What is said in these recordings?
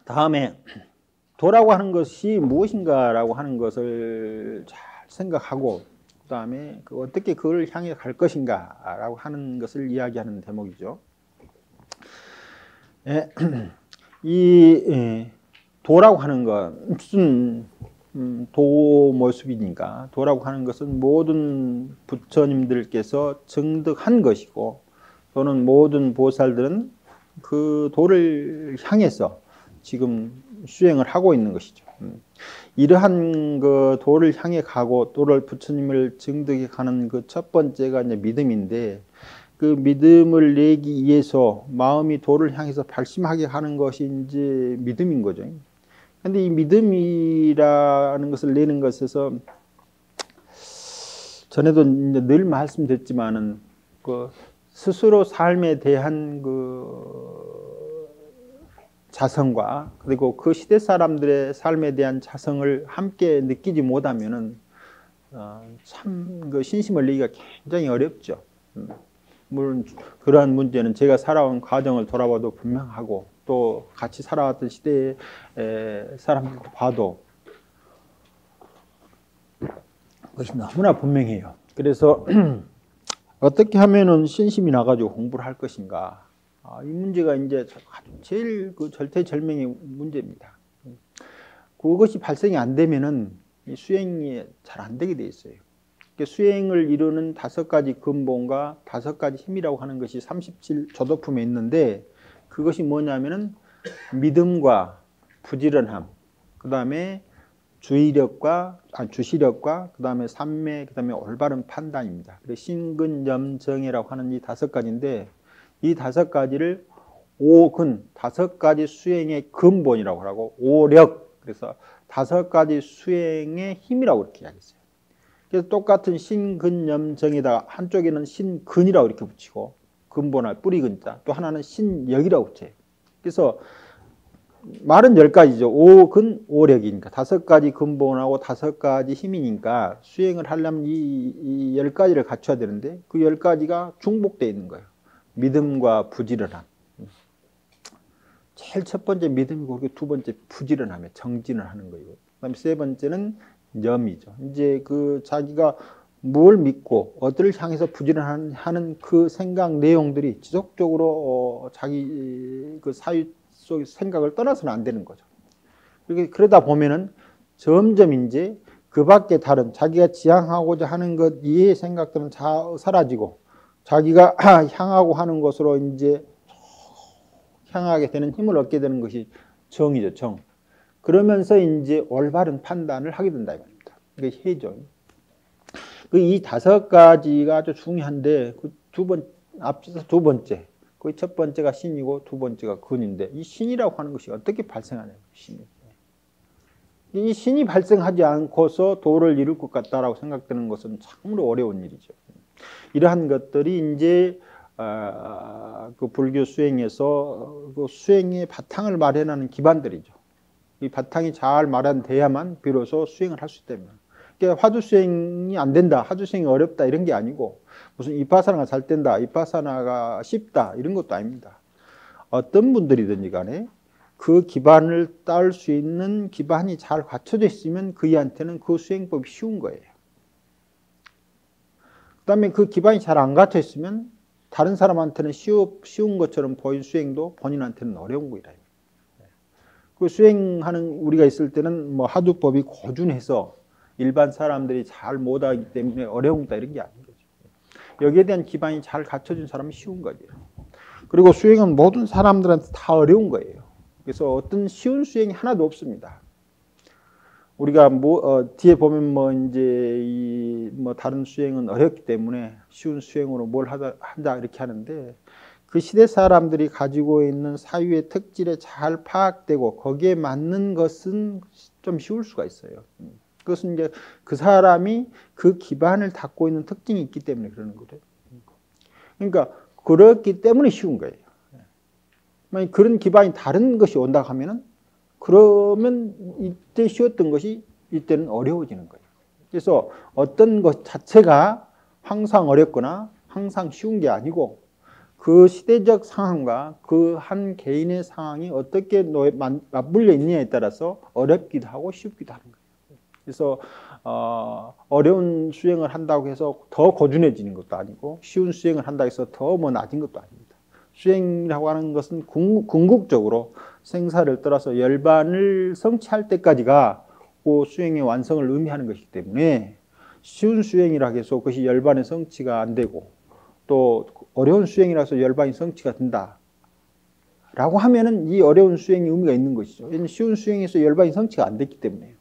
다음에 도라고 하는 것이 무엇인가라고 하는 것을 잘 생각하고 그 다음에 어떻게 그걸 향해 갈 것인가라고 하는 것을 이야기하는 대목이죠. 이 도라고 하는 건 무슨 도 모습이니까 도라고 하는 것은 모든 부처님들께서 증득한 것이고 또는 모든 보살들은 그 도를 향해서 지금 수행을 하고 있는 것이죠. 이러한 그 도를 향해 가고 도를 부처님을 증득해 가는 그 첫 번째가 이제 믿음인데 그 믿음을 내기 위해서 마음이 도를 향해서 발심하게 하는 것이 이제 믿음인 거죠. 근데 이 믿음이라는 것을 내는 것에서 전에도 이제 늘 말씀드렸지만은 그 스스로 삶에 대한 그 자성과 그리고 그 시대 사람들의 삶에 대한 자성을 함께 느끼지 못하면은 참 그 신심을 내기가 굉장히 어렵죠. 물론 그러한 문제는 제가 살아온 과정을 돌아봐도 분명하고 또 같이 살아왔던 시대의 사람들도 봐도 그것이 너무나 분명해요. 그래서 어떻게 하면은 신심이 나가지고 공부를 할 것인가? 이 문제가 이제 제일 그 절대절명의 문제입니다. 그것이 발생이 안 되면은 수행이 잘 안 되게 돼 있어요. 수행을 이루는 5가지 근본과 5가지 힘이라고 하는 것이 37조도품에 있는데 그것이 뭐냐면은 믿음과 부지런함, 그 다음에 주시력과 그 다음에 삼매, 그 다음에 올바른 판단입니다. 그래서 신근염정이라고 하는 이 5가지인데 이 5가지를 오근, 5가지 수행의 근본이라고 하고 오력, 그래서 5가지 수행의 힘이라고 이렇게 이야기했어요. 그래서 똑같은 신근염정에다가 한쪽에는 신근이라고 이렇게 붙이고 근본할 뿌리근자, 또 하나는 신력이라고 붙여요. 그래서 말은 10가지죠. 오근, 오력이니까 5가지 근본하고 5가지 힘이니까 수행을 하려면 이 10가지를 갖춰야 되는데 그 10가지가 중복되어 있는 거예요. 믿음과 부지런함. 제일 첫 번째 믿음이고 두 번째 부지런함에 정진을 하는 거예요. 그다음에 세 번째는 염이죠. 이제 그 자기가 뭘 믿고 어디를 향해서 부지런하는 그 생각 내용들이 지속적으로 자기 그 사유 속 생각을 떠나서는 안 되는 거죠. 그러다 보면은 점점 이제 그 밖에 다른 자기가 지향하고자 하는 것 이외의 생각들은 사라지고 자기가 향하고 하는 것으로 이제 향하게 되는 힘을 얻게 되는 것이 정이죠, 정. 그러면서 이제 올바른 판단을 하게 된다 이 말입니다. 이게 해죠. 이 5가지가 아주 중요한데 앞서서 두 번째, 그 첫 번째가 신이고 두 번째가 근인데 이 신이라고 하는 것이 어떻게 발생하냐고 신이. 이 신이 발생하지 않고서 도를 이룰 것 같다라고 생각되는 것은 참으로 어려운 일이죠. 이러한 것들이 이제 그 불교 수행에서 그 수행의 바탕을 마련하는 기반들이죠. 이 바탕이 잘 마련돼야만 비로소 수행을 할 수 있다면. 그러니까 화두 수행이 안 된다, 화두 수행이 어렵다 이런 게 아니고 무슨 이파사나가 잘 된다, 이파사나가 쉽다 이런 것도 아닙니다. 어떤 분들이든지 간에 그 기반을 따을 수 있는 기반이 잘 갖춰져 있으면 그이한테는 그 수행법이 쉬운 거예요. 그 다음에 그 기반이 잘 안 갖춰 있으면 다른 사람한테는 쉬운 것처럼 보인 수행도 본인한테는 어려운 거이다. 그 수행하는 우리가 있을 때는 뭐 하두법이 고준해서 일반 사람들이 잘 못하기 때문에 어려운 거다 이런 게 아닌 거죠. 여기에 대한 기반이 잘 갖춰진 사람이 쉬운 거죠. 그리고 수행은 모든 사람들한테 다 어려운 거예요. 그래서 어떤 쉬운 수행이 하나도 없습니다. 우리가 뒤에 보면 이제 다른 수행은 어렵기 때문에 쉬운 수행으로 뭘 한다 이렇게 하는데 그 시대 사람들이 가지고 있는 사유의 특질에 잘 파악되고 거기에 맞는 것은 좀 쉬울 수가 있어요. 그것은 이제 그 사람이 그 기반을 닦고 있는 특징이 있기 때문에 그러는 거죠. 그러니까 그렇기 때문에 쉬운 거예요. 만약 그런 기반이 다른 것이 온다 하면은 그러면 이때 쉬웠던 것이 이때는 어려워지는 거예요. 그래서 어떤 것 자체가 항상 어렵거나 항상 쉬운 게 아니고 그 시대적 상황과 그 한 개인의 상황이 어떻게 맞물려 있느냐에 따라서 어렵기도 하고 쉽기도 하는 거예요. 그래서 어려운 수행을 한다고 해서 더 고준해지는 것도 아니고 쉬운 수행을 한다고 해서 더 뭐 낮은 것도 아닙니다. 수행이라고 하는 것은 궁극적으로 생사를 떠나서 열반을 성취할 때까지가 그 수행의 완성을 의미하는 것이기 때문에 쉬운 수행이라고 해서 그것이 열반의 성취가 안 되고 또 어려운 수행이라서 열반이 성취가 된다 라고 하면은 이 어려운 수행이 의미가 있는 것이죠. 쉬운 수행에서 열반이 성취가 안 됐기 때문에.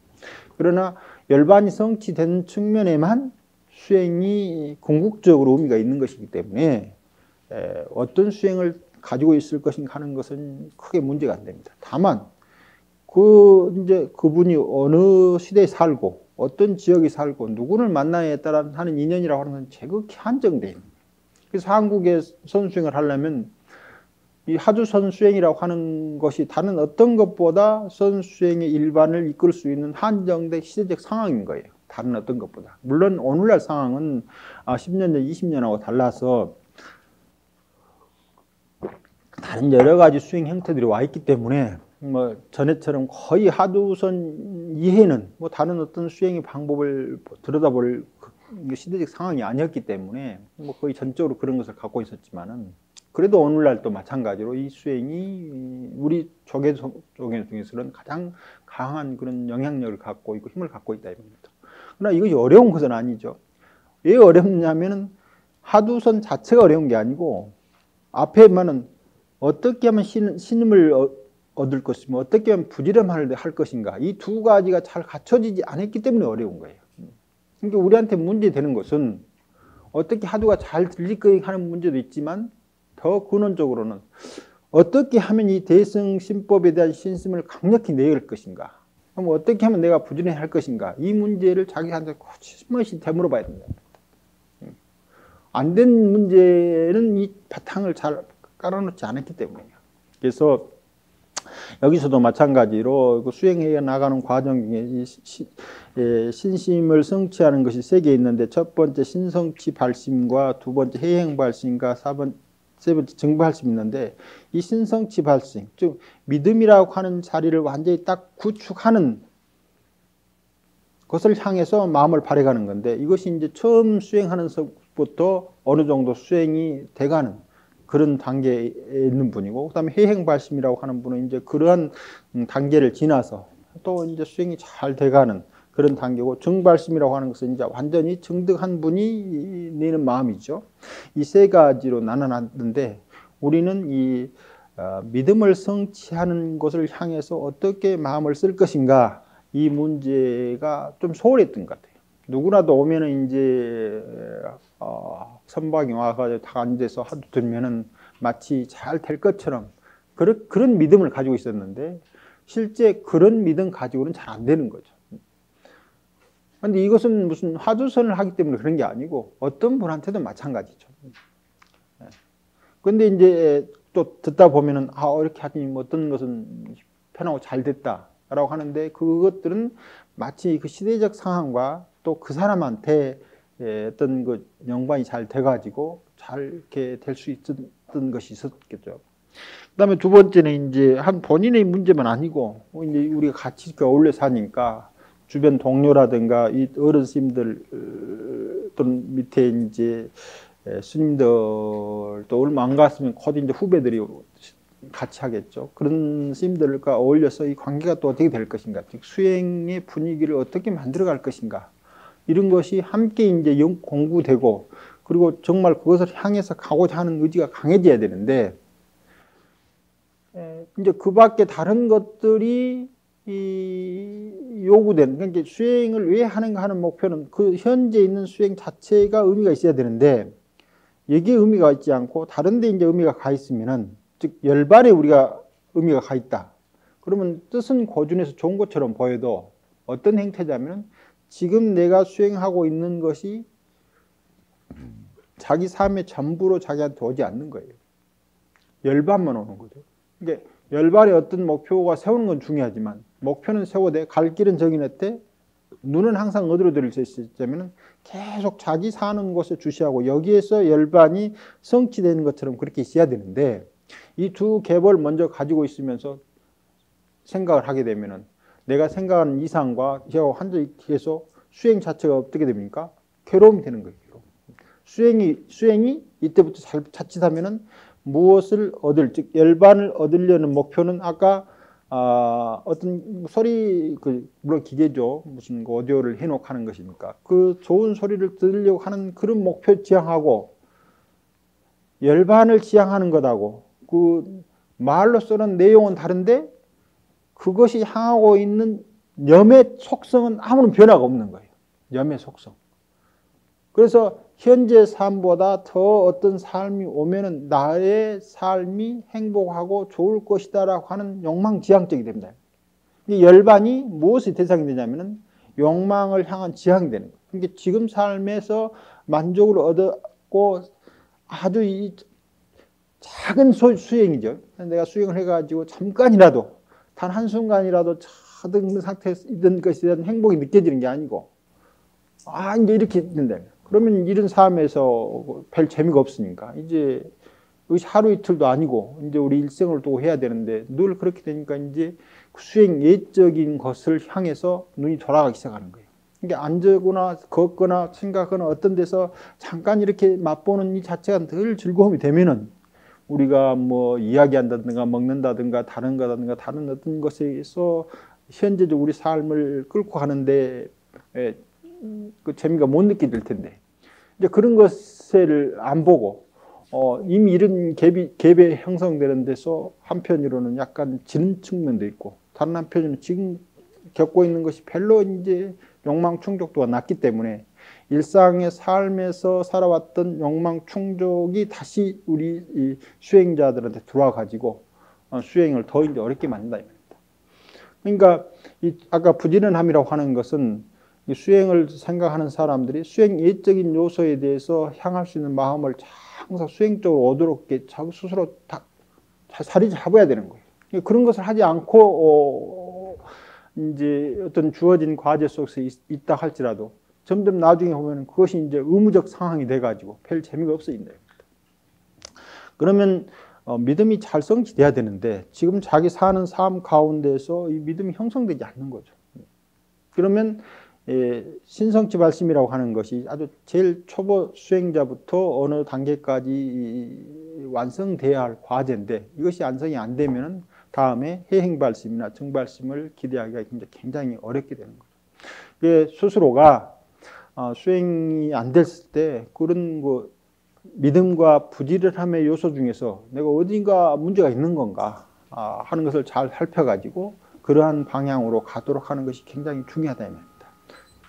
그러나 열반이 성취된 측면에만 수행이 궁극적으로 의미가 있는 것이기 때문에 어떤 수행을 가지고 있을 것인가 하는 것은 크게 문제가 안 됩니다. 다만 이제 그분이 어느 시대에 살고 어떤 지역에 살고 누구를 만나에 따라 하는 인연이라고 하는 건 제극히 한정돼요. 그래서 한국에 선수행을 하려면 이 하주 선수행이라고 하는 것이 다른 어떤 것보다 선수행의 일반을 이끌 수 있는 한정된 시대적 상황인 거예요. 다른 어떤 것보다. 물론 오늘날 상황은 10년 전, 20년하고 달라서 다른 여러 가지 수행 형태들이 와 있기 때문에 뭐 전에처럼 거의 하두선 이해는 뭐 다른 어떤 수행의 방법을 들여다볼 시대적 상황이 아니었기 때문에 뭐 거의 전적으로 그런 것을 갖고 있었지만은 그래도 오늘날 또 마찬가지로 이 수행이 우리 조계 중에서는 가장 강한 그런 영향력을 갖고 있고 힘을 갖고 있다 이겁니다. 그러나 이것이 어려운 것은 아니죠. 왜 어렵냐면은 하두선 자체가 어려운 게 아니고 앞에만은 어떻게 하면 신임을 얻을 것이며 어떻게 하면 부지런할 것인가 이 두 가지가 잘 갖춰지지 않았기 때문에 어려운 거예요. 그러니까 우리한테 문제되는 것은 어떻게 하두가 잘 들릴 거 하는 문제도 있지만 더 근원적으로는 어떻게 하면 이 대승신법에 대한 신심을 강력히 내릴 것인가 그럼 어떻게 하면 내가 부지런할 것인가 이 문제를 자기한테 거침없이 되물어봐야 된다. 안 된 문제는 이 바탕을 잘 깔아놓지 않았기 때문이에요. 그래서 여기서도 마찬가지로 수행해 나가는 과정 중에 신심을 성취하는 것이 세 개 있는데 첫 번째 신성취 발심과 두 번째 해행 발심과 세 번째 정발심이 있는데 이 신성취 발심, 즉 믿음이라고 하는 자리를 완전히 딱 구축하는 것을 향해서 마음을 발해가는 건데 이것이 이제 처음 수행하는 것부터 어느 정도 수행이 돼가는 그런 단계에 있는 분이고, 그 다음에 해행발심이라고 하는 분은 이제 그러한 단계를 지나서 또 이제 수행이 잘 돼가는 그런 단계고, 정발심이라고 하는 것은 이제 완전히 정득한 분이 내는 마음이죠. 이 세 가지로 나눠놨는데, 우리는 이 믿음을 성취하는 것을 향해서 어떻게 마음을 쓸 것인가, 이 문제가 좀 소홀했던 것 같아요. 누구라도 오면은 이제 선박이 와가지고 다 앉아서 하도 들면은 마치 잘 될 것처럼 그런 믿음을 가지고 있었는데 실제 그런 믿음 가지고는 잘 안 되는 거죠. 그런데 이것은 무슨 화두선을 하기 때문에 그런 게 아니고 어떤 분한테도 마찬가지죠. 그런데 이제 또 듣다 보면은 이렇게 하더니 어떤 것은 편하고 잘 됐다라고 하는데 그것들은 마치 그 시대적 상황과 또 그 사람한테 어떤 그 연관이 잘 돼가지고 잘 이렇게 될 수 있었던 것이 있었겠죠. 그다음에 두 번째는 이제 한 본인의 문제만 아니고 이제 우리가 같이 어울려 사니까 주변 동료라든가 이 어른 스님들 또는 밑에 이제 스님들 또 얼마 안 갔으면 곧 이제 후배들이 같이 하겠죠. 그런 스님들과 어울려서 이 관계가 또 어떻게 될 것인가, 즉 수행의 분위기를 어떻게 만들어갈 것인가. 이런 것이 함께 이제 공부되고 그리고 정말 그것을 향해서 가고자 하는 의지가 강해져야 되는데 이제 그 밖에 다른 것들이 요구된, 그러니까 수행을 왜 하는가 하는 목표는 그 현재 있는 수행 자체가 의미가 있어야 되는데 여기에 의미가 있지 않고 다른 데 이제 의미가 가 있으면은, 즉 열반에 우리가 의미가 가 있다. 그러면 뜻은 고준해서 좋은 것처럼 보여도 어떤 행태냐면 지금 내가 수행하고 있는 것이 자기 삶의 전부로 자기한테 오지 않는 거예요. 열반만 오는 거죠. 그러니까 열반에 어떤 목표가 세우는 건 중요하지만 목표는 세워대 갈 길은 정해냈대. 눈은 항상 어디로 들릴 수 있냐면 계속 자기 사는 곳에 주시하고 여기에서 열반이 성취되는 것처럼 그렇게 있어야 되는데 이 두 갭을 먼저 가지고 있으면서 생각을 하게 되면은 내가 생각하는 이상과 한적해서 수행 자체가 어떻게 됩니까? 괴로움이 되는 거예요. 수행이 이때부터 자칫하면은 무엇을 얻을, 즉 열반을 얻으려는 목표는 아까 어떤 소리, 물론 기계죠. 무슨 오디오를 해놓고 하는 것이니까. 그 좋은 소리를 들으려고 하는 그런 목표 지향하고 열반을 지향하는 것하고 그 말로 쓰는 내용은 다른데 그것이 향하고 있는 염의 속성은 아무런 변화가 없는 거예요. 염의 속성. 그래서 현재 삶보다 더 어떤 삶이 오면은 나의 삶이 행복하고 좋을 것이다라고 하는 욕망지향적이 됩니다. 이 열반이 무엇의 대상이 되냐면은 욕망을 향한 지향이 되는 거예요. 그러니까 지금 삶에서 만족을 얻었고 아주 이 작은 수행이죠. 내가 수행을 해가지고 잠깐이라도 단 한순간이라도 차등 상태에 있던 것에 대한 행복이 느껴지는 게 아니고 이제 이렇게 된다. 그러면 이런 삶에서 별 재미가 없으니까 이제 하루 이틀도 아니고 이제 우리 일생을 두고 해야 되는데 늘 그렇게 되니까 이제 수행 예적인 것을 향해서 눈이 돌아가기 시작하는 거예요. 그러니까 앉거나 걷거나 생각하거나 어떤 데서 잠깐 이렇게 맛보는 이 자체가 늘 즐거움이 되면은 우리가 뭐 이야기한다든가 먹는다든가 다른 거다든가 다른 어떤 것에서 현재적 우리 삶을 끌고 가는데 그 재미가 못 느끼게 될 텐데 이제 그런 것을 안 보고 이미 이런 갭이 형성되는 데서 한편으로는 약간 지는 측면도 있고 다른 한편으로는 지금 겪고 있는 것이 별로 이제 욕망 충족도가 낮기 때문에 일상의 삶에서 살아왔던 욕망 충족이 다시 우리 이 수행자들한테 들어와 가지고 수행을 더 이제 어렵게 만든다 이 말입니다. 그러니까 아까 부지런함이라고 하는 것은 이 수행을 생각하는 사람들이 수행 예적인 요소에 대해서 향할 수 있는 마음을 항상 수행적으로 오도록 자기 스스로 자리 잡아야 되는 거예요. 그런 것을 하지 않고 이제 어떤 주어진 과제 속에서 있다 할지라도 점점 나중에 보면 그것이 이제 의무적 상황이 돼가지고 별 재미가 없어진다. 그러면 믿음이 잘 성취돼야 되는데 지금 자기 사는 삶 가운데서 이 믿음이 형성되지 않는 거죠. 그러면 신성치 발심이라고 하는 것이 아주 제일 초보 수행자부터 어느 단계까지 완성돼야 할 과제인데 이것이 완성이 안 되면 다음에 해행 발심이나 정발심을 기대하기가 굉장히 어렵게 되는 거죠. 스스로가 수행이 안 됐을 때 그런 믿음과 부지런함의 요소 중에서 내가 어딘가 문제가 있는 건가 하는 것을 잘 살펴가지고 그러한 방향으로 가도록 하는 것이 굉장히 중요하다 이 말입니다.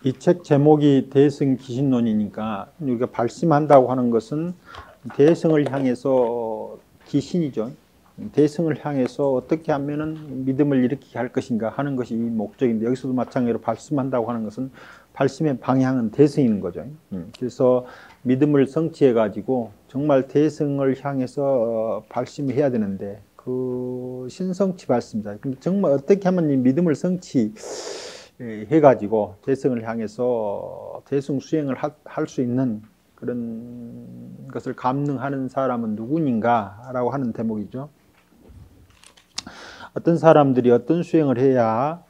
이 책 제목이 대승기신론이니까 우리가 발심한다고 하는 것은 대승을 향해서 기신이죠. 대승을 향해서 어떻게 하면은 믿음을 일으키게 할 것인가 하는 것이 이 목적인데 여기서도 마찬가지로 발심한다고 하는 것은 발심의 방향은 대승인 거죠. 그래서 믿음을 성취해 가지고 정말 대승을 향해서 발심해야 되는데 그 신성치 발심이다. 근데 정말 어떻게 하면 이 믿음을 성취해 가지고 대승을 향해서 대승 수행을 할 수 있는 그런 것을 감능하는 사람은 누구인가라고 하는 대목이죠. 어떤 사람들이 어떤 수행을 해야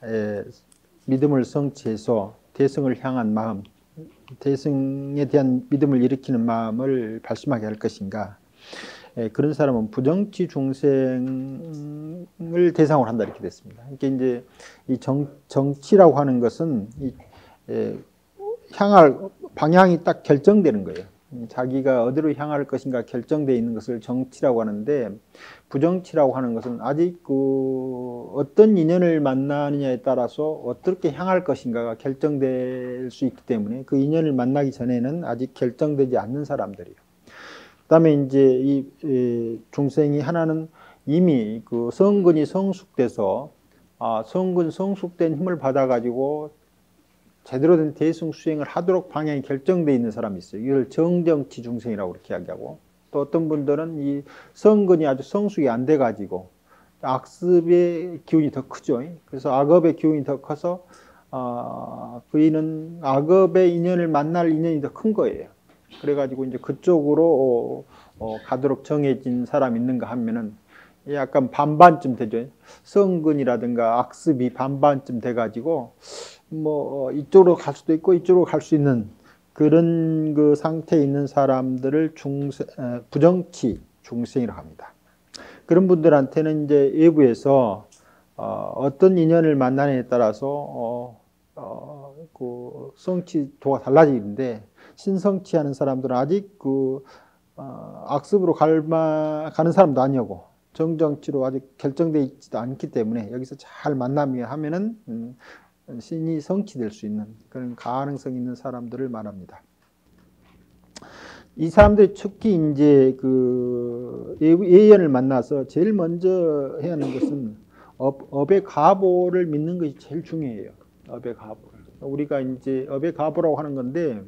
믿음을 성취해서 대승을 향한 마음, 대승에 대한 믿음을 일으키는 마음을 발심하게 할 것인가. 그런 사람은 부정치 중생을 대상으로 한다 이렇게 됐습니다. 이게 이제 이 정치라고 하는 것은 향할 방향이 딱 결정되는 거예요. 자기가 어디로 향할 것인가 결정되어 있는 것을 정치라고 하는데 부정치라고 하는 것은 아직 어떤 인연을 만나느냐에 따라서 어떻게 향할 것인가가 결정될 수 있기 때문에 그 인연을 만나기 전에는 아직 결정되지 않는 사람들이에요. 그다음에 이제 이 중생이 하나는 이미 그 성근이 성숙돼서 성근 성숙된 힘을 받아가지고 제대로 된 대승 수행을 하도록 방향이 결정되어 있는 사람이 있어요. 이걸 정정치 중생이라고 그렇게 이야기하고 또 어떤 분들은 이 성근이 아주 성숙이 안 돼가지고 악습의 기운이 더 크죠. 그래서 악업의 기운이 더 커서 그이는 악업의 인연을 만날 인연이 더 큰 거예요. 그래가지고 이제 그쪽으로 가도록 정해진 사람 있는가 하면은 약간 반반쯤 되죠. 성근이라든가 악습이 반반쯤 돼가지고 뭐 이쪽으로 갈 수도 있고 이쪽으로 갈 수 있는 그런 그 상태에 있는 사람들을 부정치 중생이라고 합니다. 그런 분들한테는 이제 외부에서 어떤 인연을 만나느냐에 따라서 그 성취도가 달라지는데, 신성취하는 사람들은 아직 그 악습으로 가는 사람도 아니고 정정치로 아직 결정되어 있지도 않기 때문에 여기서 잘 만나면 하면은 신이 성취될 수 있는 그런 가능성 있는 사람들을 말합니다. 이 사람들이 특히 이제 그 예언을 만나서 제일 먼저 해야 하는 것은 업의 가보를 믿는 것이 제일 중요해요. 업의 가보. 우리가 이제 업의 가보라고 하는 건데,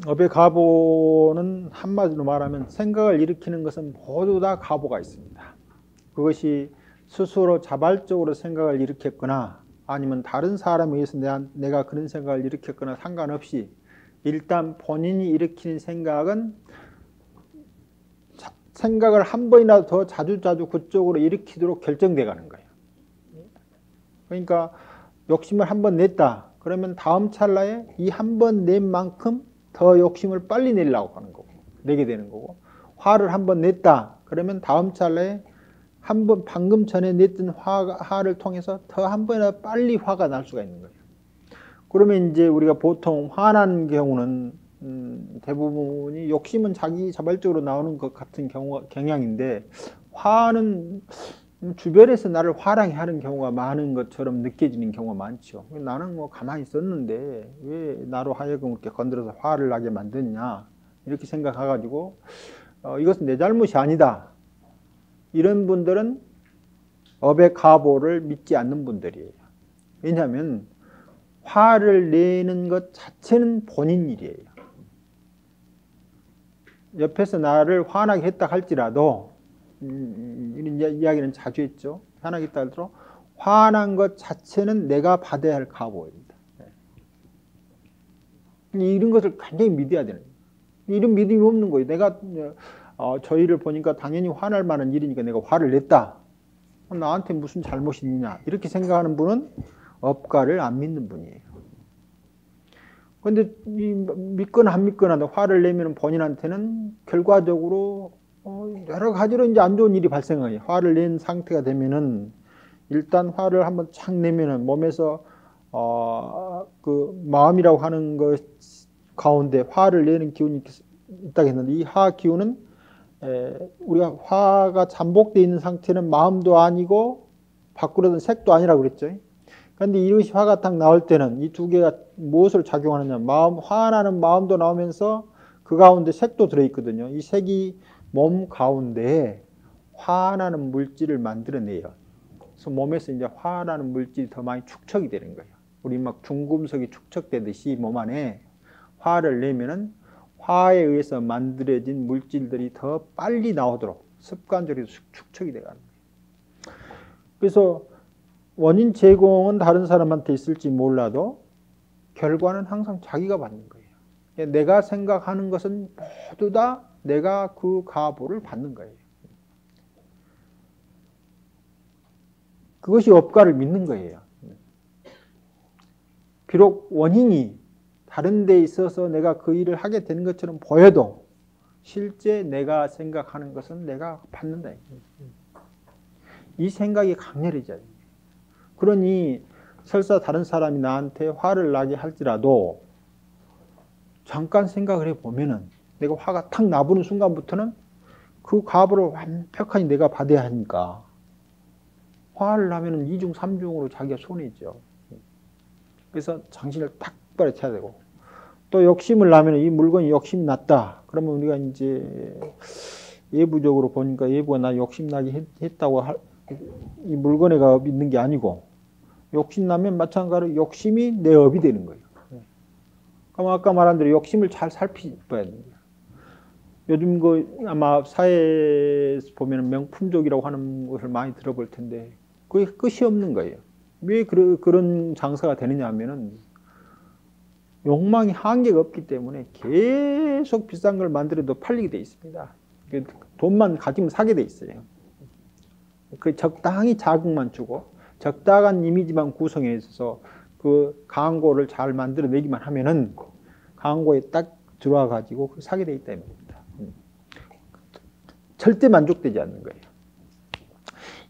업의 가보는 한마디로 말하면 생각을 일으키는 것은 모두 다 가보가 있습니다. 그것이 스스로 자발적으로 생각을 일으켰거나 아니면 다른 사람에 의해서 내가 그런 생각을 일으켰거나 상관없이 일단 본인이 일으키는 생각은 생각을 한 번이라도 더 자주 그쪽으로 일으키도록 결정돼 가는 거예요. 그러니까 욕심을 한 번 냈다. 그러면 다음 찰나에 이 한 번 낸 만큼 더 욕심을 빨리 내려고 하는 거고, 내게 되는 거고, 화를 한 번 냈다. 그러면 다음 찰나에 한 번 방금 전에 냈던 화를 통해서 더 한 번이라도 빨리 화가 날 수가 있는 거예요. 그러면 이제 우리가 보통 화난 경우는 대부분이 욕심은 자기 자발적으로 나오는 것 같은 경향인데, 화는 주변에서 나를 화나게 하는 경우가 많은 것처럼 느껴지는 경우가 많죠. 나는 뭐 가만히 있었는데 왜 나로 하여금 이렇게 건드려서 화를 나게 만드냐, 이렇게 생각해가지고 이것은 내 잘못이 아니다. 이런 분들은 업의 가보를 믿지 않는 분들이에요. 왜냐하면 화를 내는 것 자체는 본인 일이에요. 옆에서 나를 화나게 했다 할지라도, 이런 이야기는 자주 했죠. 화나게 했다 할지라도 화난 것 자체는 내가 받아야 할 가보입니다. 이런 것을 굉장히 믿어야 되는 거예요. 이런 믿음이 없는 거예요. 내가 저희를 보니까 당연히 화날 만한 일이니까 내가 화를 냈다. 나한테 무슨 잘못이 있느냐, 이렇게 생각하는 분은 업가를 안 믿는 분이에요. 그런데 믿거나 안 믿거나 화를 내면 본인한테는 결과적으로 여러 가지로 이제 안 좋은 일이 발생해요. 화를 낸 상태가 되면은 일단 화를 한번 착 내면은 몸에서 그 마음이라고 하는 것 가운데 화를 내는 기운이 있다고 했는데, 이 화 기운은 우리가 화가 잠복되어 있는 상태는 마음도 아니고 밖으로는 색도 아니라고 그랬죠. 그런데 이것이 화가 딱 나올 때는 이 두 개가 무엇을 작용하느냐, 화나는 마음도 나오면서 그 가운데 색도 들어있거든요. 이 색이 몸 가운데에 화나는 물질을 만들어내요. 그래서 몸에서 이제 화나는 물질이 더 많이 축적이 되는 거예요. 우리 막 중금속이 축적되듯이 몸 안에 화를 내면은 화에 의해서 만들어진 물질들이 더 빨리 나오도록 습관적으로 축적이 돼가는 거예요. 그래서 원인 제공은 다른 사람한테 있을지 몰라도 결과는 항상 자기가 받는 거예요. 내가 생각하는 것은 모두 다 내가 그 가보를 받는 거예요. 그것이 업가를 믿는 거예요. 비록 원인이 다른 데 있어서 내가 그 일을 하게 되는 것처럼 보여도 실제 내가 생각하는 것은 내가 받는다. 이 생각이 강렬해져요. 그러니 설사 다른 사람이 나한테 화를 나게 할지라도 잠깐 생각을 해보면은 내가 화가 탁 나부는 순간부터는 그 가보를 완벽하게 내가 받아야 하니까 화를 나면은 2중 3중으로 자기가 손해죠. 그래서 정신을 딱 빨아쳐야 되고, 또 욕심을 나면 이 물건이 욕심이 났다. 그러면 우리가 이제 예부적으로 보니까 예부가 나 욕심나게 했다고 이 물건에 가 있는 게 아니고, 욕심나면 마찬가지로 욕심이 내 업이 되는 거예요. 그럼 아까 말한 대로 욕심을 잘 살펴봐야 됩니다. 요즘 그 아마 사회에서 보면 명품족이라고 하는 것을 많이 들어볼 텐데 그게 끝이 없는 거예요. 왜 그런 장사가 되느냐 하면은 욕망이 한계가 없기 때문에 계속 비싼 걸 만들어도 팔리게 돼 있습니다. 돈만 가지면 사게 돼 있어요. 그 적당히 자극만 주고 적당한 이미지만 구성해 있어서 그 광고를 잘 만들어내기만 하면은 광고에 딱 들어와 가지고 사게 돼 있다 이 말입니다. 절대 만족되지 않는 거예요.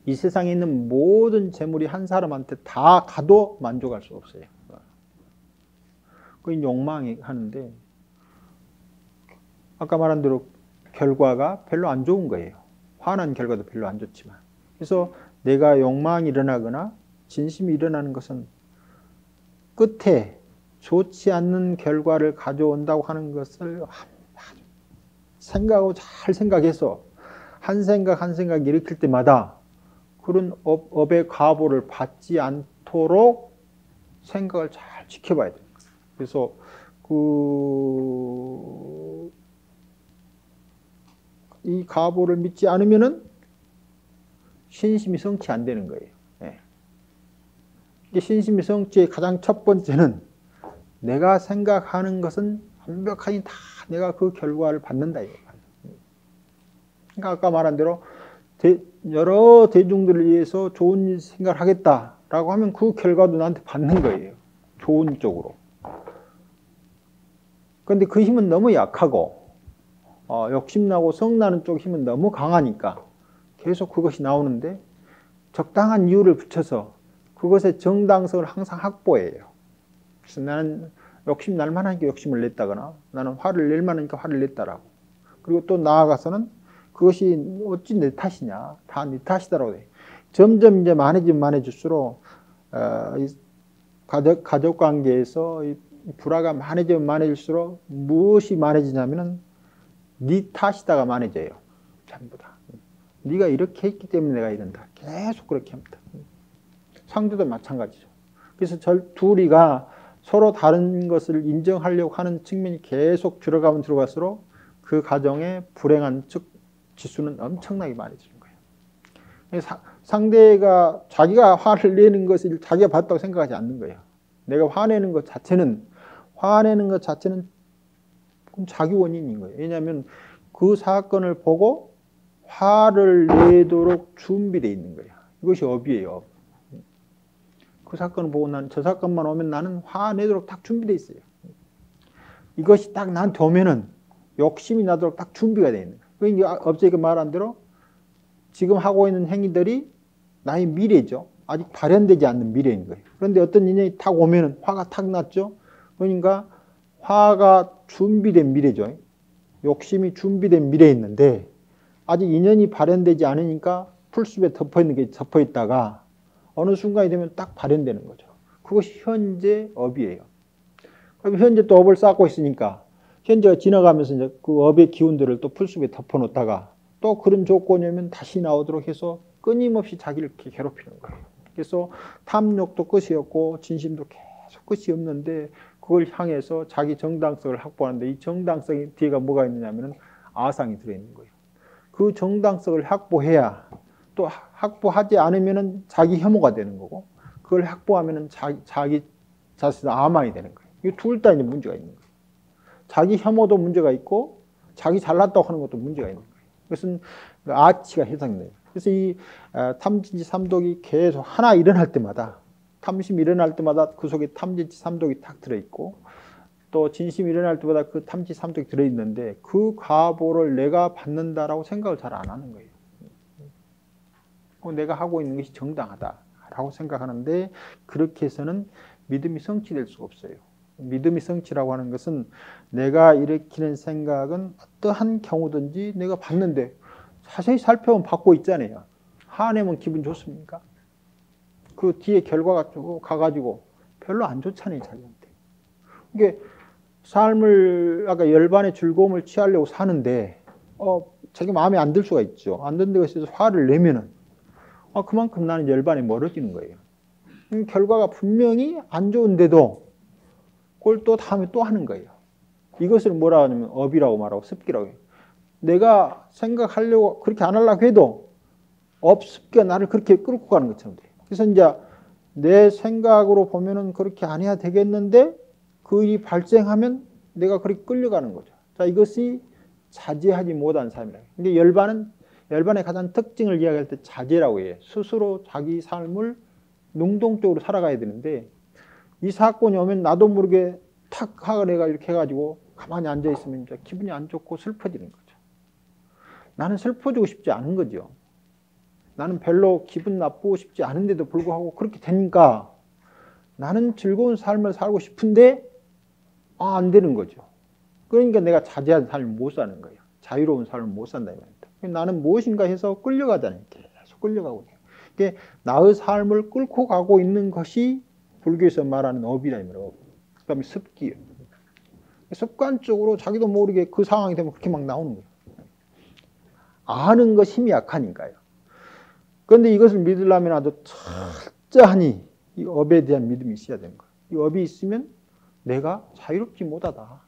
이 세상에 있는 모든 재물이 한 사람한테 다 가도 만족할 수 없어요. 그 욕망이 하는데 아까 말한 대로 결과가 별로 안 좋은 거예요. 화난 결과도 별로 안 좋지만. 그래서 내가 욕망이 일어나거나 진심이 일어나는 것은 끝에 좋지 않는 결과를 가져온다고 하는 것을 생각하고 잘 생각해서 한 생각 한 생각 일으킬 때마다 그런 업의 과보를 받지 않도록 생각을 잘 지켜봐야 돼요. 그래서 이 과보를 믿지 않으면은 신심이 성취 안 되는 거예요. 네. 신심이 성취의 가장 첫 번째는 내가 생각하는 것은 완벽하게 다 내가 그 결과를 받는다 이거예요. 그러니까 아까 말한 대로 여러 대중들을 위해서 좋은 생각을 하겠다라고 하면 그 결과도 나한테 받는 거예요. 좋은 쪽으로. 그런데 그 힘은 너무 약하고 욕심나고 성나는 쪽 힘은 너무 강하니까 계속 그것이 나오는데 적당한 이유를 붙여서 그것의 정당성을 항상 확보해요. 그래서 나는 욕심 날 만하니까 욕심을 냈다거나 나는 화를 낼 만하니까 화를 냈다라고. 그리고 또 나아가서는 그것이 어찌 내 탓이냐. 다 네 탓이다라고 돼. 점점 이제 많아질수록 가족 관계에서 불화가 많아지면 많아질수록 무엇이 많아지냐면은 네 탓이다가 많아져요. 전부 다. 네가 이렇게 했기 때문에 내가 이런다. 계속 그렇게 합니다. 상대도 마찬가지죠. 그래서 둘이가 서로 다른 것을 인정하려고 하는 측면이 계속 들어가면 들어갈수록 그 가정의 불행한 지수는 엄청나게 많아지는 거예요. 상대가 자기가 화를 내는 것을 자기가 봤다고 생각하지 않는 거예요. 내가 화내는 것 자체는 자기 원인인 거예요. 왜냐하면 그 사건을 보고 화를 내도록 준비되어 있는 거예요. 이것이 업이에요. 그 사건을 보고 나는 저 사건만 오면 나는 화내도록 딱 준비되어 있어요. 이것이 딱 나한테 오면은 욕심이 나도록 딱 준비가 되어 있는 거예요. 그러니까 업체가 말한 대로 지금 하고 있는 행위들이 나의 미래죠. 아직 발현되지 않는 미래인 거예요. 그런데 어떤 인연이 탁 오면은 화가 탁 났죠. 그러니까 화가 준비된 미래죠. 욕심이 준비된 미래에 있는데 아직 인연이 발현되지 않으니까 풀숲에 덮어있는 게 덮어있다가 어느 순간이 되면 딱 발현되는 거죠. 그것이 현재 업이에요. 그럼 현재 또 업을 쌓고 있으니까 현재가 지나가면서 이제 그 업의 기운들을 또 풀숲에 덮어놓다가 또 그런 조건이 오면 다시 나오도록 해서 끊임없이 자기를 이렇게 괴롭히는 거예요. 그래서 탐욕도 끝이 없고 진심도 계속 끝이 없는데 그걸 향해서 자기 정당성을 확보하는데 이 정당성이 뒤에가 뭐가 있느냐면 아상이 들어있는 거예요. 그 정당성을 확보해야 또 확보하지 않으면 자기 혐오가 되는 거고 그걸 확보하면 자기 자신은 아망이 되는 거예요. 이 둘 다 이제 문제가 있는 거예요. 자기 혐오도 문제가 있고 자기 잘났다고 하는 것도 문제가 있는 거예요. 그것은 아치가 해상돼요. 그래서 이 탐진치 삼독이 계속 하나 일어날 때마다 탐심이 일어날 때마다 그 속에 탐진치 삼독이 탁 들어있고 또 진심이 일어날 때마다 그 탐진치 삼독이 들어있는데 그 과보를 내가 받는다라고 생각을 잘 안 하는 거예요. 내가 하고 있는 것이 정당하다라고 생각하는데 그렇게 해서는 믿음이 성취될 수가 없어요. 믿음이 성취라고 하는 것은 내가 일으키는 생각은 어떠한 경우든지 내가 받는데 자세히 살펴보면 받고 있잖아요. 화내면 기분 좋습니까? 그 뒤에 결과가 쭉 가가지고 별로 안 좋잖아요, 자기한테. 이게 삶을 아까 열반의 즐거움을 취하려고 사는데 자기 마음에 안 들 수가 있죠. 안 든다고 해서 화를 내면은 그만큼 나는 열반에 멀어지는 거예요. 결과가 분명히 안 좋은데도 그걸 또 다음에 또 하는 거예요. 이것을 뭐라 하냐면 업이라고 말하고 습기라고 해요. 내가 생각하려고 그렇게 안 하려고 해도 업습기가 나를 그렇게 끌고 가는 것처럼 돼요. 그래서 이제 내 생각으로 보면은 그렇게 안 해야 되겠는데 그 일이 발생하면 내가 그렇게 끌려가는 거죠. 자, 이것이 자제하지 못한 삶이라. 근데 열반의 가장 특징을 이야기할 때 자제라고 해요. 스스로 자기 삶을 능동적으로 살아가야 되는데 이 사건이 오면 나도 모르게 탁 하고 내가 이렇게 해가지고 가만히 앉아 있으면 이제 기분이 안 좋고 슬퍼지는 거죠. 나는 슬퍼지고 싶지 않은 거죠. 나는 별로 기분 나쁘고 싶지 않은데도 불구하고 그렇게 되니까 나는 즐거운 삶을 살고 싶은데 안 되는 거죠. 그러니까 내가 자제한 삶을 못 사는 거예요. 자유로운 삶을 못 산다 이 말입니다. 나는 무엇인가 해서 끌려가잖아요. 계속 끌려가고 있어요. 그게 나의 삶을 끌고 가고 있는 것이 불교에서 말하는 업이라 이 말이에요. 그 다음에 습기예요. 습관적으로 자기도 모르게 그 상황이 되면 그렇게 막 나오는 거예요. 아는 것 힘이 약하니까요. 그런데 이것을 믿으려면 아주 철저하니 이 업에 대한 믿음이 있어야 되는 거예요. 이 업이 있으면 내가 자유롭지 못하다.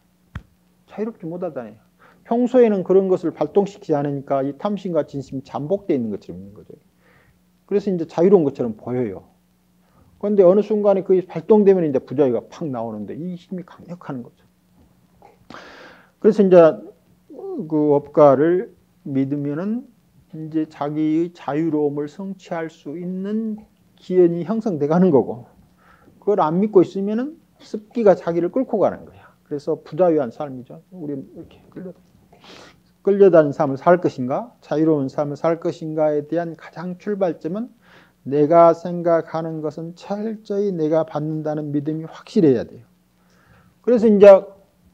자유롭지 못하다네요. 평소에는 그런 것을 발동시키지 않으니까 이 탐심과 진심이 잠복되어 있는 것처럼 있는 거죠. 그래서 이제 자유로운 것처럼 보여요. 그런데 어느 순간에 그게 발동되면 이제 부자유가 팍 나오는데 이 힘이 강력한 거죠. 그래서 이제 그 업가를 믿으면은 이제 자기의 자유로움을 성취할 수 있는 기연이 형성돼 가는 거고, 그걸 안 믿고 있으면은 습기가 자기를 끌고 가는 거야. 그래서 부자유한 삶이죠. 우리 이렇게 끌려다니는 삶을 살 것인가, 자유로운 삶을 살 것인가에 대한 가장 출발점은 내가 생각하는 것은 철저히 내가 받는다는 믿음이 확실해야 돼요. 그래서 이제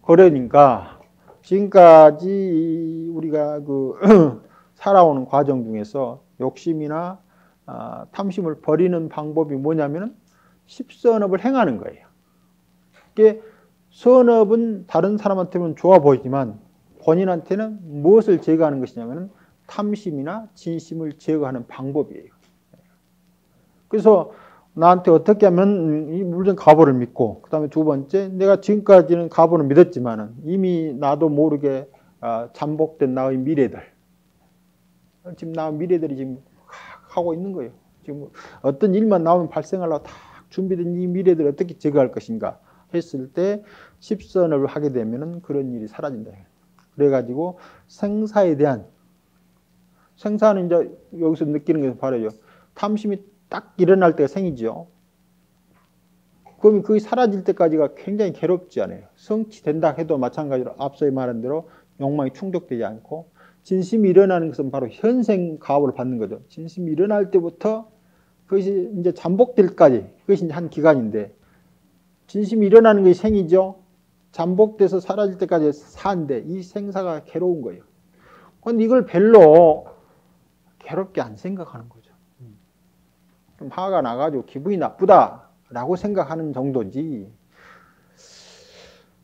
그러니까 지금까지 우리가 살아오는 과정 중에서 욕심이나 탐심을 버리는 방법이 뭐냐면은 십선업을 행하는 거예요. 이게 선업은 다른 사람한테는 좋아 보이지만 본인한테는 무엇을 제거하는 것이냐면은 탐심이나 진심을 제거하는 방법이에요. 그래서 나한테 어떻게 하면 물론 가보를 믿고, 그 다음에 두 번째, 내가 지금까지는 가보를 믿었지만은 이미 나도 모르게 잠복된 나의 미래들, 지금 나의 미래들이 지금 하고 있는 거예요. 지금 어떤 일만 나오면 발생하려고 다 준비된 이 미래들을 어떻게 제거할 것인가 했을 때 십선을 하게 되면은 그런 일이 사라진다. 그래가지고 생사에 대한, 생사는 이제 여기서 느끼는 게 바로요. 탐심이 딱 일어날 때가 생이죠. 그러면 그게 사라질 때까지가 굉장히 괴롭지 않아요. 성취된다 해도 마찬가지로 앞서 말한 대로 욕망이 충족되지 않고, 진심이 일어나는 것은 바로 현생 가업을 받는 거죠. 진심이 일어날 때부터 그것이 이제 잠복될 때까지, 그것이 이제 한 기간인데, 진심이 일어나는 것이 생이죠. 잠복돼서 사라질 때까지 사인데 이 생사가 괴로운 거예요. 그런데 이걸 별로 괴롭게 안 생각하는 거죠. 좀 화가 나가지고 기분이 나쁘다라고 생각하는 정도지,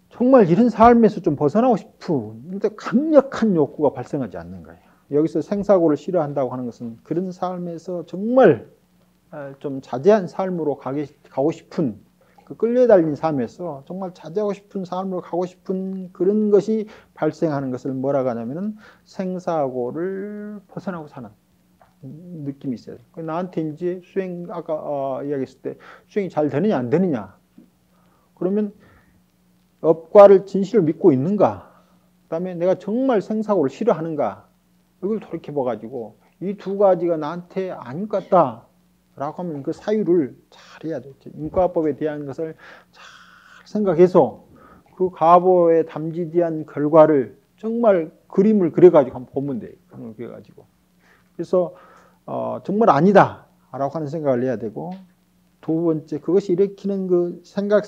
정말 이런 삶에서 좀 벗어나고 싶은 근데 강력한 욕구가 발생하지 않는 거예요. 여기서 생사고를 싫어한다고 하는 것은 그런 삶에서 정말 좀 자제한 삶으로 가고 싶은, 그 끌려달린 삶에서 정말 자제하고 싶은 삶으로 가고 싶은 그런 것이 발생하는 것을 뭐라고 하냐면은 생사고를 벗어나고 사는 느낌이 있어요. 나한테 이제 수행, 아까 이야기했을 때 수행이 잘 되느냐 안 되느냐, 그러면 업과를 진실을 믿고 있는가, 그 다음에 내가 정말 생사고를 싫어하는가, 이걸 돌이켜봐가지고 이 두 가지가 나한테 아닌 것 같다 라고 하면 그 사유를 잘 해야 돼요. 인과법에 대한 것을 잘 생각해서 그 가보에 담지대한 결과를 정말 그림을 그려가지고 한번 보면 돼요. 그림을 그려가지고. 그래서 정말 아니다 라고 하는 생각을 해야 되고, 두 번째, 그것이 일으키는 그 생각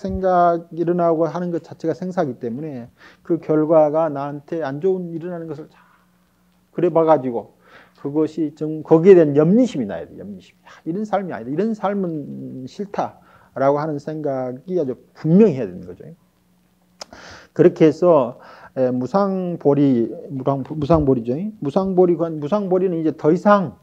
일어나고 하는 것 자체가 생사이기 때문에 그 결과가 나한테 안 좋은 일어나는 것을 잘 그려봐가지고 그것이 거기에 대한 염리심이 나야 돼. 염리심. 이런 삶이 아니다. 이런 삶은 싫다라고 하는 생각이 아주 분명히 해야 되는 거죠. 그렇게 해서 무상보리죠. 무상보리는 이제 더 이상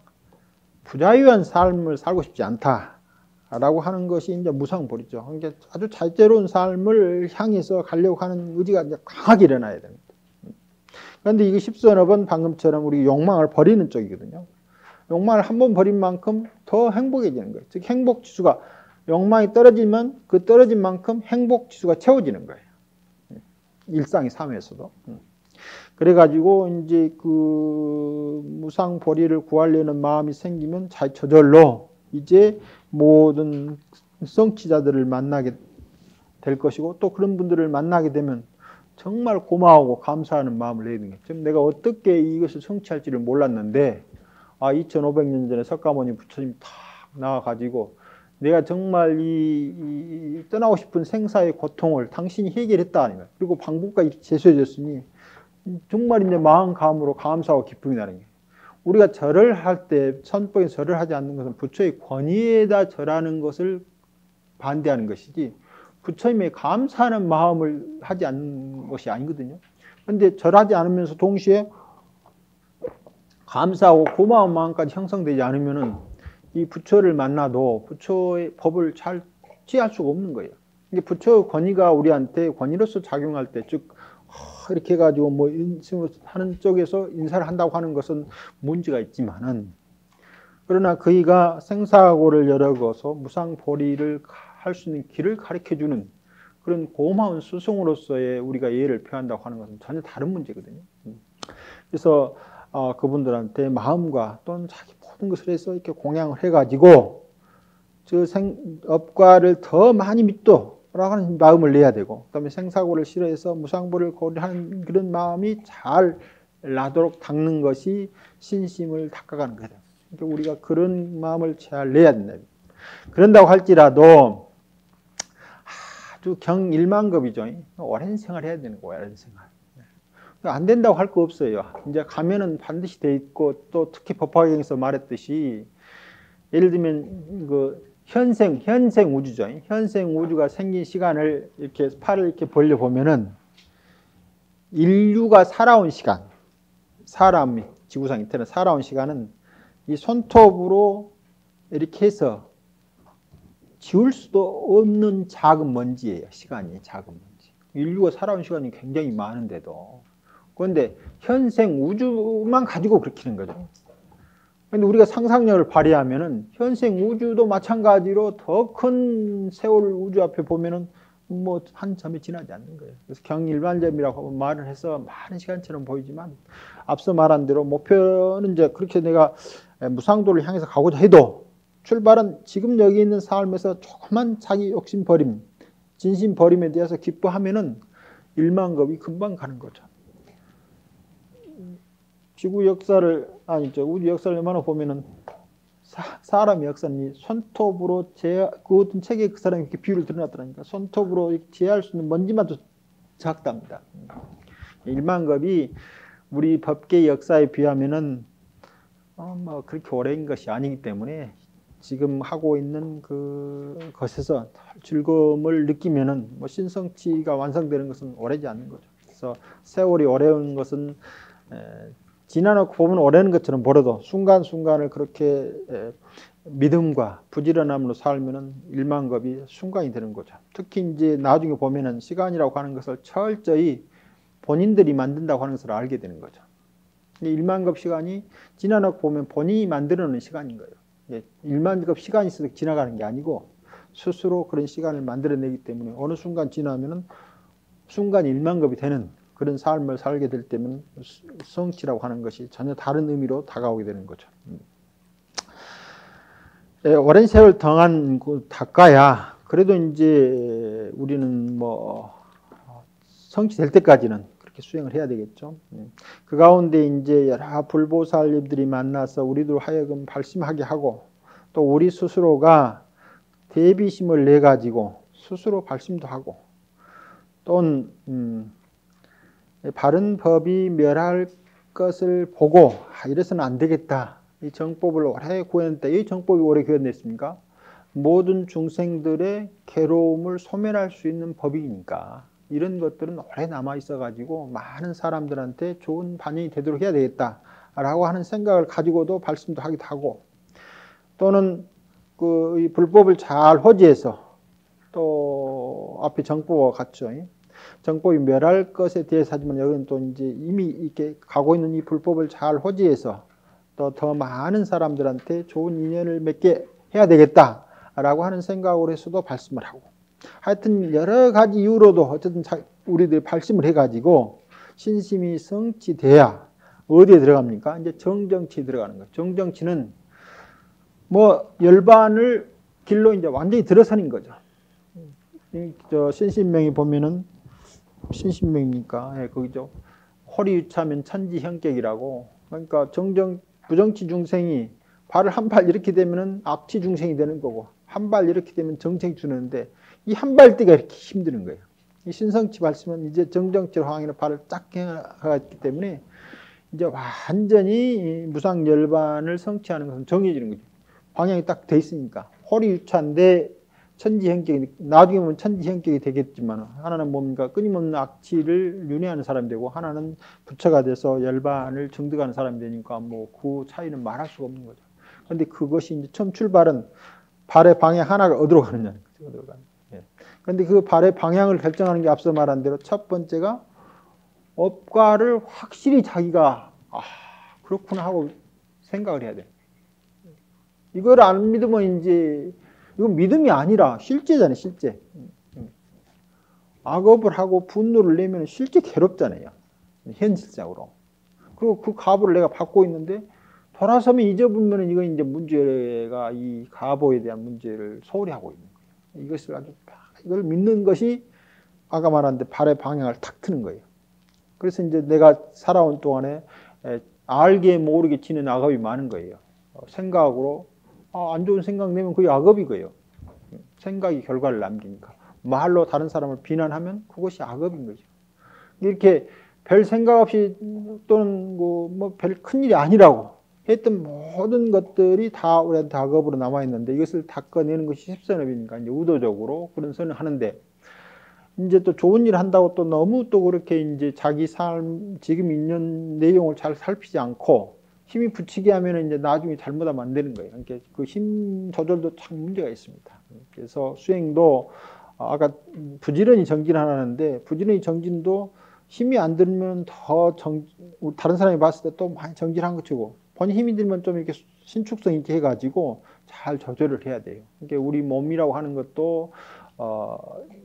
부자유한 삶을 살고 싶지 않다라고 하는 것이 이제 무상보리죠. 그러니까 아주 자유로운 삶을 향해서 가려고 하는 의지가 이제 강하게 일어나야 됩니다. 그런데 이거 십선업은 방금처럼 우리 욕망을 버리는 쪽이거든요. 욕망을 한번 버린 만큼 더 행복해지는 거예요. 즉 행복지수가 욕망이 떨어지면 그 떨어진 만큼 행복지수가 채워지는 거예요. 일상의 삶에서도. 그래가지고 이제 그 무상보리를 구하려는 마음이 생기면 저절로 이제 모든 성취자들을 만나게 될 것이고 또 그런 분들을 만나게 되면 정말 고마워하고 감사하는 마음을 내야 되는 거예요. 지금 내가 어떻게 이것을 성취할지를 몰랐는데 2500년 전에 석가모니 부처님 탁 나와가지고 내가 정말 이 떠나고 싶은 생사의 고통을 당신이 해결했다 아닌가. 그리고 방법까지 제시해 줬으니 정말 이제 마음 감으로 감사하고 기쁨이 나는 거예요. 우리가 절을 할 때 선법에 절을 하지 않는 것은 부처의 권위에다 절하는 것을 반대하는 것이지 부처님의 감사하는 마음을 하지 않는 것이 아니거든요. 그런데 절하지 않으면서 동시에 감사하고 고마운 마음까지 형성되지 않으면은 이 부처를 만나도 부처의 법을 잘 취할 수가 없는 거예요. 이게 부처의 권위가 우리한테 권위로서 작용할 때, 즉 이렇게 해가지고 뭐 하는 쪽에서 인사를 한다고 하는 것은 문제가 있지만은, 그러나 그이가 생사고를 열어서 무상보리를 할 수 있는 길을 가르쳐주는 그런 고마운 스승으로서의 우리가 예를 표한다고 하는 것은 전혀 다른 문제거든요. 그래서 그분들한테 마음과 또는 자기 모든 것을 해서 이렇게 공양을 해가지고 저 업과를 더 많이 믿도록 하는 마음을 내야 되고, 그다음에 생사고를 싫어해서 무상보리를 고려하는 그런 마음이 잘 나도록 닦는 것이 신심을 닦아가는 거예요. 그러니까 우리가 그런 마음을 잘 내야 된다. 그런다고 할지라도 아주 경일만급이죠. 오랜 생활 해야 되는 거예요. 오랜 생활. 안 된다고 할 거 없어요. 이제 가면은 반드시 돼 있고, 또 특히 법화경에서 말했듯이 예를 들면 그 현생 우주죠. 현생 우주가 생긴 시간을 이렇게 팔을 이렇게 벌려 보면은 인류가 살아온 시간, 사람이 지구상에 태어나 살아온 시간은 이 손톱으로 이렇게 해서 지울 수도 없는 작은 먼지예요. 시간이 작은 먼지. 인류가 살아온 시간이 굉장히 많은데도. 그런데 현생 우주만 가지고 그렇게 하는 거죠. 그런데 우리가 상상력을 발휘하면은 현생 우주도 마찬가지로 더 큰 세월 우주 앞에 보면은 뭐 한 점이 지나지 않는 거예요. 그래서 경일반점이라고 말을 해서 많은 시간처럼 보이지만 앞서 말한 대로 목표는 이제 그렇게 내가 무상도를 향해서 가고자 해도 출발은 지금 여기 있는 삶에서 조그만 자기 욕심 버림, 진심 버림에 대해서 기뻐하면은 일만급이 금방 가는 거죠. 지구 역사를 우주 역사를 얼마나 보면은 사람의 역사는 손톱으로 그 어떤 책에 그 사람이 이렇게 비유를 드러났더라니까. 손톱으로 제할 수 있는 먼지만도 작답니다. 일만급이 우리 법계의 역사에 비하면은 뭐 그렇게 오래인 것이 아니기 때문에 지금 하고 있는 그것에서 즐거움을 느끼면은 뭐 신성치가 완성되는 것은 오래지 않는 거죠. 그래서 세월이 오래온 것은 지나놓고 보면 오래는 것처럼 보여도 순간순간을 그렇게 믿음과 부지런함으로 살면은 일만급이 순간이 되는 거죠. 특히 이제 나중에 보면은 시간이라고 하는 것을 철저히 본인들이 만든다고 하는 것을 알게 되는 거죠. 일만급 시간이 지나놓고 보면 본인이 만들어놓은 시간인 거예요. 일만급 시간이 있어서 지나가는 게 아니고 스스로 그런 시간을 만들어내기 때문에 어느 순간 지나면은 순간 일만급이 되는 그런 삶을 살게 될 때면 성취라고 하는 것이 전혀 다른 의미로 다가오게 되는 거죠. 오랜 세월 동안 닦아야 그래도 이제 우리는 뭐 성취될 때까지는 그렇게 수행을 해야 되겠죠. 그 가운데 이제 여러 불보살님들이 만나서 우리들 하여금 발심하게 하고 또 우리 스스로가 대비심을 내 가지고 스스로 발심도 하고 또는 바른 법이 멸할 것을 보고 이래서는 안 되겠다. 이 정법을 오래 구현했다. 이 정법이 오래 구현됐습니까? 모든 중생들의 괴로움을 소멸할 수 있는 법이니까 이런 것들은 오래 남아 있어 가지고 많은 사람들한테 좋은 반영이 되도록 해야 되겠다라고 하는 생각을 가지고도 발심도 하기도 하고 또는 이 불법을 잘 호지해서 또 앞에 정법과 같죠. 정법이 멸할 것에 대해서 하지만 여기는 또 이제 이미 이렇게 가고 있는 이 불법을 잘 호지해서 또 더 많은 사람들한테 좋은 인연을 맺게 해야 되겠다라고 하는 생각으로 해서도 발심을 하고, 하여튼 여러 가지 이유로도 어쨌든 우리들이 발심을 해가지고 신심이 성취돼야 어디에 들어갑니까? 이제 정정치에 들어가는 거예요. 정정치는 뭐 열반을 길로 이제 완전히 들어서는 거죠. 저 신신명이 보면은 신신명이니까 예, 거기죠. 호리유차면 천지형격이라고. 그러니까 부정치 중생이 발을 한 발 이렇게 되면은 악치 중생이 되는 거고, 한 발 이렇게 되면 정생이 주는데 이 한 발 뛰가 이렇게 힘드는 거예요. 이 신성치 발심은 이제 정정치로 황이나 발을 딱 해갔기 때문에 이제 완전히 무상열반을 성취하는 것은 정해지는 거죠. 방향이 딱 돼 있으니까. 호리유차인데 천지형격이, 나중에 보면 천지형격이 되겠지만, 하나는 뭡니까? 끊임없는 악취를 윤회하는 사람이 되고, 하나는 부처가 돼서 열반을 정득하는 사람이 되니까, 뭐, 그 차이는 말할 수가 없는 거죠. 그런데 그것이 이제 처음 출발은 발의 방향 하나가 어디로 가느냐는 거죠. 어디로 가느냐. 예. 그런데 그 발의 방향을 결정하는 게 앞서 말한 대로 첫 번째가 업과를 확실히 자기가, 그렇구나 하고 생각을 해야 돼요. 이걸 안 믿으면 이제, 이건 믿음이 아니라 실제잖아요, 실제. 악업을 하고 분노를 내면 실제 괴롭잖아요, 현실적으로. 그리고 그 가보를 내가 받고 있는데 돌아서면 잊어보면 이건 이제 문제가 이 가보에 대한 문제를 소홀히 하고 있는 거예요. 이것을 아주 이걸 믿는 것이 아까 말한 데 발의 방향을 탁 트는 거예요. 그래서 이제 내가 살아온 동안에 알게 모르게 지는 악업이 많은 거예요. 생각으로 안 좋은 생각 내면 그게 악업이고요. 생각이 결과를 남기니까. 말로 다른 사람을 비난하면 그것이 악업인 거죠. 이렇게 별 생각 없이 또는 뭐 별 큰일이 아니라고 했던 모든 것들이 다 우리한테 악업으로 남아있는데 이것을 닦아내는 것이 십선업이니까 이제 의도적으로 그런 선을 하는데, 이제 또 좋은 일 한다고 또 너무 또 그렇게 이제 자기 삶, 지금 있는 내용을 잘 살피지 않고 힘이 붙이게 하면 이제 나중에 잘못하면 안 되는 거예요. 그러니까 그 힘 조절도 참 문제가 있습니다. 그래서 수행도 아까 부지런히 정진하라는데, 부지런히 정진도 힘이 안 들면 더 다른 사람이 봤을 때 또 많이 정진한 것이고, 본인 힘이 들면 좀 이렇게 신축성 있게 해가지고 잘 조절을 해야 돼요. 그러니까 우리 몸이라고 하는 것도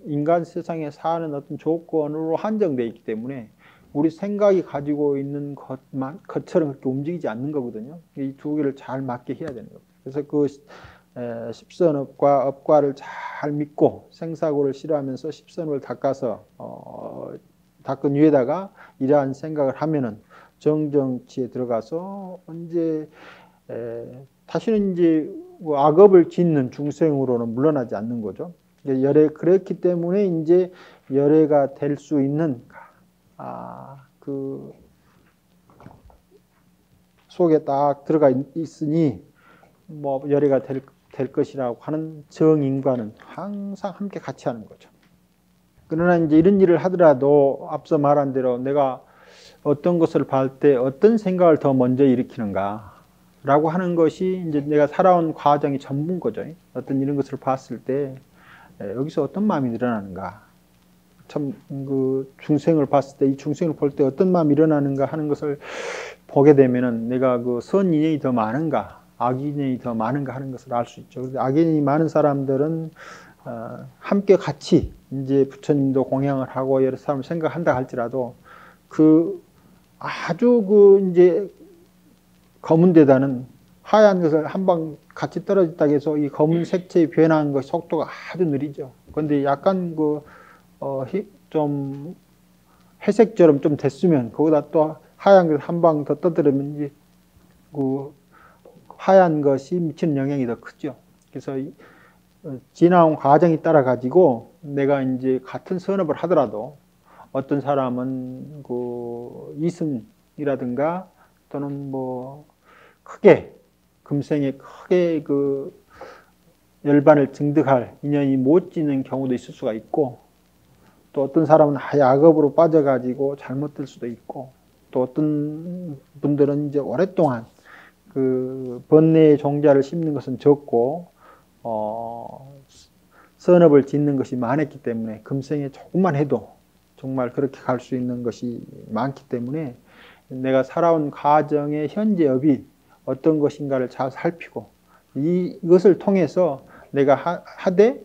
인간 세상에 사는 어떤 조건으로 한정되어 있기 때문에 우리 생각이 가지고 있는 것처럼 그렇게 움직이지 않는 거거든요. 이 두 개를 잘 맞게 해야 되는 겁니다. 그래서 그 십선업과 업과를 잘 믿고 생사고를 싫어하면서 십선업을 닦아서 닦은 위에다가 이러한 생각을 하면은 정정치에 들어가서 언제 다시는 이제 악업을 짓는 중생으로는 물러나지 않는 거죠. 그렇기 때문에 이제 열애가 될 수 있는 그 속에 딱 들어가 있으니 뭐 열애가 될 것이라고 하는 정인과는 항상 함께 같이 하는 거죠. 그러나 이제 이런 일을 하더라도 앞서 말한 대로 내가 어떤 것을 볼 때 어떤 생각을 더 먼저 일으키는가 라고 하는 것이 이제 내가 살아온 과정이 전부인 거죠. 어떤 이런 것을 봤을 때 여기서 어떤 마음이 일어나는가, 참 그 중생을 봤을 때 이 중생을 볼 때 어떤 마음이 일어나는가 하는 것을 보게 되면은 내가 그 선인연이 더 많은가 악인연이 더 많은가 하는 것을 알 수 있죠. 그래서 악인연이 많은 사람들은 함께 같이 이제 부처님도 공양을 하고 여러 사람을 생각한다 할지라도 그 아주 그 이제 검은 데다는 하얀 것을 한 방 같이 떨어졌다고 해서 이 검은 색채의 변화한 것 속도가 아주 느리죠. 그런데 약간 좀 회색처럼 좀 됐으면 거기다 또 하얀 것을 한 방 더 떠들으면 이제 그 하얀 것이 미치는 영향이 더 크죠. 그래서 지나온 과정이 따라 가지고 내가 이제 같은 선업을 하더라도 어떤 사람은 그 이승이라든가 또는 뭐 크게 금생에 크게 그 열반을 증득할 인연이 못 지는 경우도 있을 수가 있고, 또 어떤 사람은 악업으로 빠져가지고 잘못될 수도 있고, 또 어떤 분들은 이제 오랫동안 그 번뇌의 종자를 심는 것은 적고 선업을 짓는 것이 많았기 때문에 금생에 조금만 해도 정말 그렇게 갈 수 있는 것이 많기 때문에 내가 살아온 과정의 현재 업이 어떤 것인가를 잘 살피고 이것을 통해서 내가 하되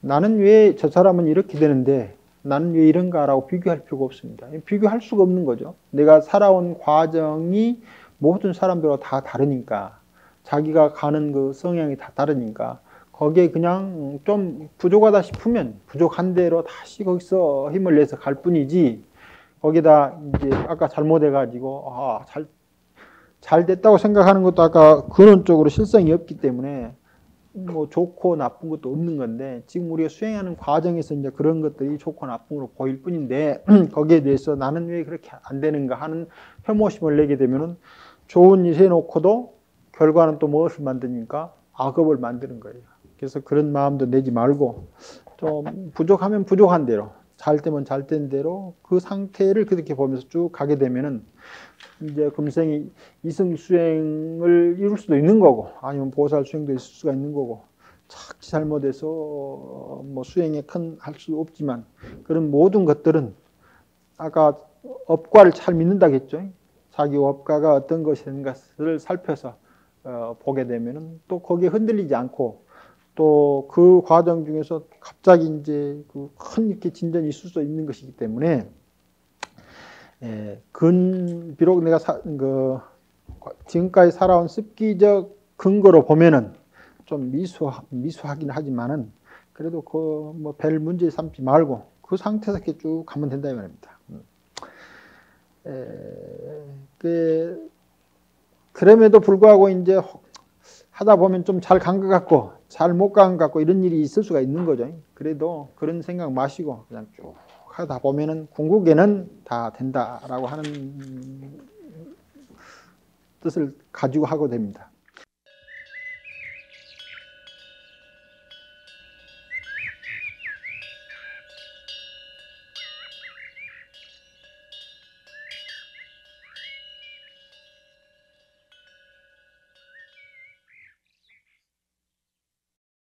나는 왜 저 사람은 이렇게 되는데 나는 왜 이런가라고 비교할 필요가 없습니다. 비교할 수가 없는 거죠. 내가 살아온 과정이 모든 사람들과 다 다르니까 자기가 가는 그 성향이 다 다르니까 거기에 그냥 좀 부족하다 싶으면 부족한 대로 다시 거기서 힘을 내서 갈 뿐이지 거기다 이제 아까 잘못해가지고 잘 됐다고 생각하는 것도 아까 근원적으로 실성이 없기 때문에 뭐 좋고 나쁜 것도 없는 건데 지금 우리가 수행하는 과정에서 이제 그런 것들이 좋고 나쁨으로 보일 뿐인데 거기에 대해서 나는 왜 그렇게 안 되는가 하는 혐오심을 내게 되면은 좋은 일 해놓고도 결과는 또 무엇을 만드니까 악업을 만드는 거예요. 그래서 그런 마음도 내지 말고 좀 부족하면 부족한 대로 잘 되면 잘 된 대로 그 상태를 그렇게 보면서 쭉 가게 되면은 이제 금생이 이승 수행을 이룰 수도 있는 거고 아니면 보살 수행도 있을 수가 있는 거고 착지 잘못해서 뭐 수행에 큰 할 수 없지만 그런 모든 것들은 아까 업과를 잘 믿는다겠죠. 자기 업과가 어떤 것인가를 살펴서 보게 되면은 또 거기에 흔들리지 않고 또 그 과정 중에서 갑자기 이제 그 큰 이렇게 진전이 있을 수 있는 것이기 때문에 비록 내가 지금까지 살아온 습기적 근거로 보면은 좀 미수하긴 하지만은 그래도 그 뭐 별 문제 삼지 말고 그 상태에서 이렇게 쭉 가면 된다 이 말입니다. 그럼에도 불구하고 이제 하다 보면 좀 잘 간 것 같고 잘 못 간 것 같고 이런 일이 있을 수가 있는 거죠. 그래도 그런 생각 마시고 그냥 쭉 하다 보면은 궁극에는 다 된다라고 하는 뜻을 가지고 하고 됩니다.